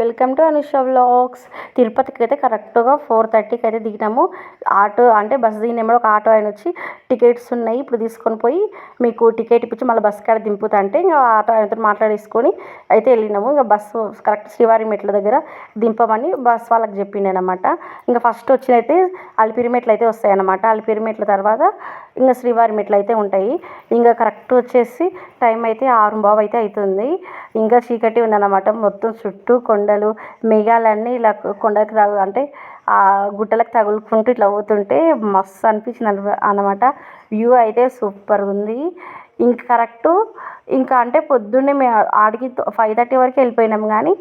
Welcome to Anusha vlogs. తిరుపతికి అయితే కరెక్ట్గా 4:30కి అయితే దిగినాము. ఆటో అంటే బస్సు దిగినాము. ఒక ఆటో ఆయన వచ్చి టికెట్స్ ఉన్నాయి ఇప్పుడు తీసుకొని పోయి మీకు టికెట్ ఇప్పించి మళ్ళీ బస్సు కాడ దింపుతా అంటే ఇంకా ఆటో ఆయనతో మాట్లాడేసుకొని అయితే వెళ్ళినాము. ఇంకా బస్సు కరెక్ట్ శ్రీవారి మెట్ల దగ్గర దింపమని బస్ వాళ్ళకి చెప్పిండే అనమాట. ఇంకా ఫస్ట్ వచ్చి అయితే అలిపిరి మెట్లు అయితే వస్తాయి అన్నమాట. అలిపిరి మెట్ల తర్వాత ఇంకా శ్రీవారి మెట్లు అయితే ఉంటాయి. ఇంకా కరెక్ట్ వచ్చేసి టైం అయితే 6:15 అయితే అవుతుంది. ఇంకా చీకటి ఉందన్నమాట. మొత్తం చుట్టూ కొండలు మేఘాలన్నీ ఇలా కొండలకు అంటే ఆ గుట్టలకు తగులుకుంటూ ఇట్లా పోతుంటే మస్తు అనిపించింది అన్నమాట. వ్యూ అయితే సూపర్ ఉంది. ఇంకా కరెక్టు ఇంకా అంటే పొద్దున్నే మేము ఆడికి 5:30 వరకు వెళ్ళిపోయినాం. కానీ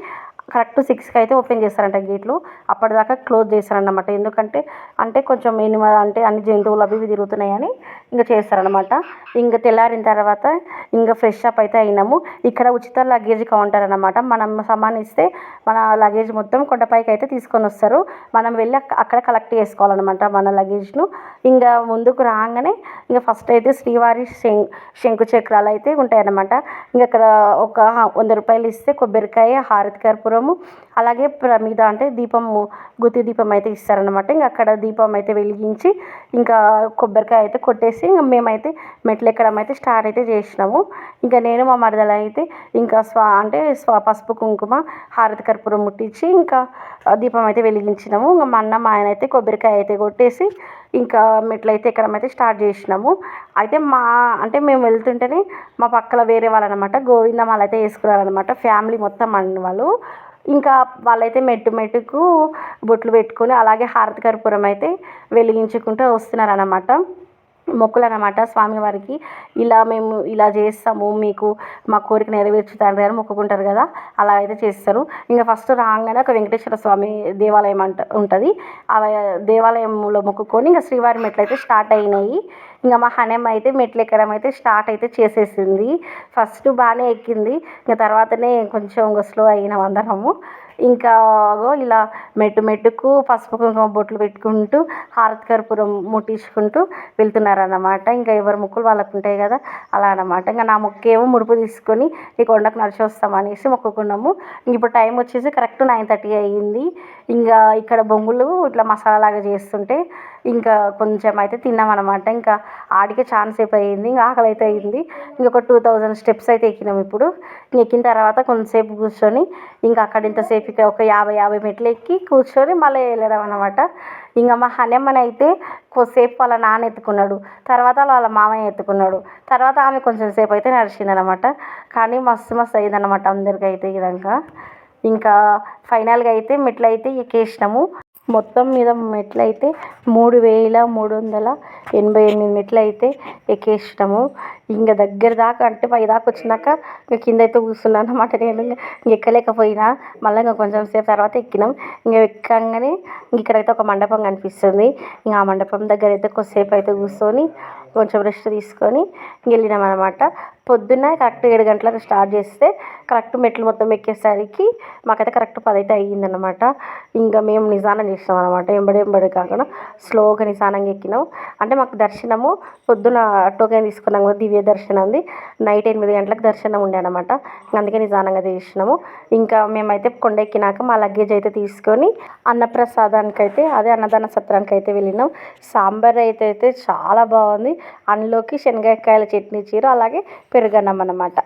కరెక్ట్ 6కి అయితే ఓపెన్ చేస్తారంట గేట్లు. అప్పటిదాకా క్లోజ్ చేస్తారన్నమాట. ఎందుకంటే అంటే కొంచెం అంటే అన్ని జంతువులు అవి ఇవి తిరుగుతున్నాయని ఇంకా చేస్తారనమాట. ఇంకా తెల్లారిన తర్వాత ఇంకా ఫ్రెష్ అప్ అయితే అయినాము. ఇక్కడ ఉచిత లగేజ్ కౌంటర్ అనమాట. మనం సామాన్ ఇస్తే మన లగేజ్ మొత్తం కొండపైకి అయితే తీసుకొని వస్తారు. మనం వెళ్ళి అక్కడ కలెక్ట్ చేసుకోవాలన్నమాట మన లగేజ్ను. ఇంకా ముందుకు రాగానే ఇంకా ఫస్ట్ అయితే శ్రీవారి శంకు చక్రాలు అయితే ఉంటాయన్నమాట. ఇంకా అక్కడ ఒక 100 రూపాయలు ఇస్తే కొబ్బరికాయ, హారతి కర్పూరము, అలాగే ప్రమిద అంటే దీపము, గుత్తి దీపం అయితే ఇస్తారనమాట. ఇంకా అక్కడ దీపం అయితే వెలిగించి ఇంకా కొబ్బరికాయ అయితే కొట్టేసి ఇంకా మేమైతే మెట్లు ఎక్కడం అయితే స్టార్ట్ అయితే చేసినాము. ఇంకా నేను మా మరదలు అయితే ఇంకా పసుపు కుంకుమ హారతి కర్పూరం ముట్టించి ఇంకా దీపం అయితే వెలిగించినాము. ఇంకా మా అన్న మా ఆయన అయితే కొబ్బరికాయ అయితే కొట్టేసి ఇంకా మెట్లు అయితే ఎక్కడం అయితే స్టార్ట్ చేసినాము. అయితే అంటే మేము వెళ్తుంటేనే మా పక్కన వేరే వాళ్ళు అనమాట గోవిందమాల అయితే వేసుకున్నారనమాట. ఫ్యామిలీ మొత్తం అన్న వాళ్ళు. ఇంకా వాళ్ళైతే మెట్టుకు బొట్లు పెట్టుకొని అలాగే హారతి కర్పూరం అయితే వెలిగించుకుంటూ వస్తున్నారనమాట. మొక్కులు అనమాట స్వామివారికి. మేము ఇలా చేస్తాము, మీకు మా కోరిక నెరవేర్చుతారు అని మొక్కుకుంటారు కదా, అలా అయితే చేస్తారు. ఇంకా ఫస్ట్ రాగానే ఒక వెంకటేశ్వర స్వామి దేవాలయం ఉంటుంది. ఆ దేవాలయంలో మొక్కుకొని ఇంకా శ్రీవారి మెట్లు అయితే స్టార్ట్ అయినాయి. ఇంకా మా హనేమ అయితే మెట్లు ఎక్కడం అయితే స్టార్ట్ అయితే చేసేసింది. ఫస్ట్ బాగానే ఎక్కింది. ఇంకా తర్వాతనే కొంచెం స్లో అయినాం అందరము. ఇంకా ఇలా మెట్టుకు పసుపు కుంకుమ బొట్లు పెట్టుకుంటూ హారతి కర్పూరం ముట్టించుకుంటూ వెళ్తున్నారన్నమాట. ఇంకా ఎవరి మొక్కులు వాళ్ళకు ఉంటాయి కదా, అలా అన్నమాట. ఇంకా నా మొక్కేమో ముడుపు తీసుకొని ఈ కొండకు నడిచి వస్తామనేసి మొక్కుకున్నాము. ఇప్పుడు టైం వచ్చేసి కరెక్ట్ 9:30 అయ్యింది. ఇంకా ఇక్కడ బొంగులు ఇట్లా మసాలా లాగా చేస్తుంటే ఇంకా కొంచెం అయితే తిన్నామన్నమాట. ఇంకా ఆడికే ఛాన్స్ సేపు అయ్యింది. ఇంకా ఆకలి అయితే అయ్యింది. ఇంకొక 2000 స్టెప్స్ అయితే ఎక్కినాం. ఇప్పుడు ఎక్కిన తర్వాత కొంతసేపు కూర్చొని ఇంకా అక్కడ ఇంతసేపు ఇక్కడ ఒక 50 మెట్లు ఎక్కి కూర్చొని మళ్ళీ వెళ్ళడం అనమాట. ఇంకా మా హనేమని అయితే కొద్దిసేపు వాళ్ళ నాన్న ఎత్తుకున్నాడు, తర్వాత వాళ్ళ మామయ్య ఎత్తుకున్నాడు, తర్వాత ఆమె కొంచెం సేపు అయితే నడిచిందనమాట. కానీ మస్తు అయ్యిందనమాట అందరికీ అయితే. ఇంకా ఫైనల్గా అయితే మెట్లు అయితే ఎక్కేసినాము. మొత్తం మీద మెట్లు అయితే 3388 మెట్లు అయితే ఎక్కేసినాము. ఇంకా దగ్గర దాకా అంటే పైదాకా వచ్చినాక ఇంకా కింద అయితే కూర్చున్నాను అన్నమాట. నేను ఎక్కలేకపోయినా మళ్ళీ ఇంకా కొంచెం సేపు తర్వాత ఎక్కినాం. ఇంకా ఎక్కగానే ఇక్కడైతే ఒక మండపం కనిపిస్తుంది. ఇంకా ఆ మండపం దగ్గర అయితే కొద్దిసేపు అయితే కూర్చొని కొంచెం రెస్ట్ తీసుకొని వెళ్ళినాం అనమాట. పొద్దున్న కరెక్ట్ 7 గంటలకు స్టార్ట్ చేస్తే కరెక్ట్ మెట్లు మొత్తం ఎక్కేసరికి మాకైతే కరెక్ట్ 10 అయితే అయ్యిందనమాట. ఇంకా మేము నిదానం చేసినాం అనమాట. ఎంబడి కాకుండా స్లోగా నిదానంగా ఎక్కినాం. అంటే మాకు దర్శనము పొద్దున టోకెన్ తీసుకున్నాం కదా, దివ్య దర్శనంది నైట్ 8 గంటలకు దర్శనం ఉండే అనమాట. అందుకే నిదానంగా చేసినాము. ఇంకా మేమైతే కొండ ఎక్కినాక మా లగేజ్ అయితే తీసుకొని అన్నప్రసాదానికి అయితే అదే అన్నదాన సత్రానికి అయితే వెళ్ళినాం. సాంబార్ అయితే చాలా బాగుంది. అందులోకి శనగకాయల చట్నీ చీర అలాగే పెరుగన్నం అన్నమాట.